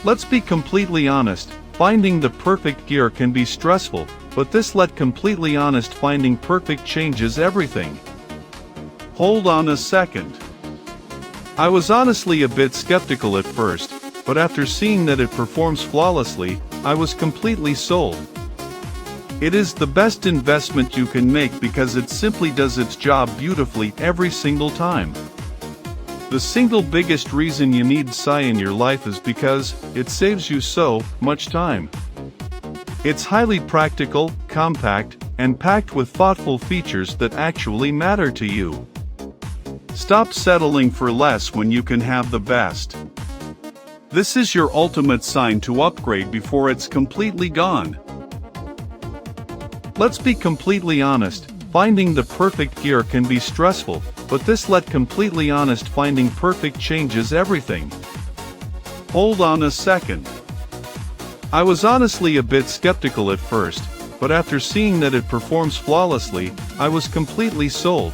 Let's be completely honest, finding the perfect gear can be stressful, but completely honest, finding perfect changes everything. Hold on a second. I was honestly a bit skeptical at first, but after seeing that it performs flawlessly, I was completely sold. It is the best investment you can make because it simply does its job beautifully every single time. The single biggest reason you need SI in your life is because it saves you so much time. It's highly practical, compact, and packed with thoughtful features that actually matter to you. Stop settling for less when you can have the best. This is your ultimate sign to upgrade before it's completely gone. Let's be completely honest, finding the perfect gear can be stressful, but completely honest, finding perfect changes everything. Hold on a second. I was honestly a bit skeptical at first, but after seeing that it performs flawlessly, I was completely sold.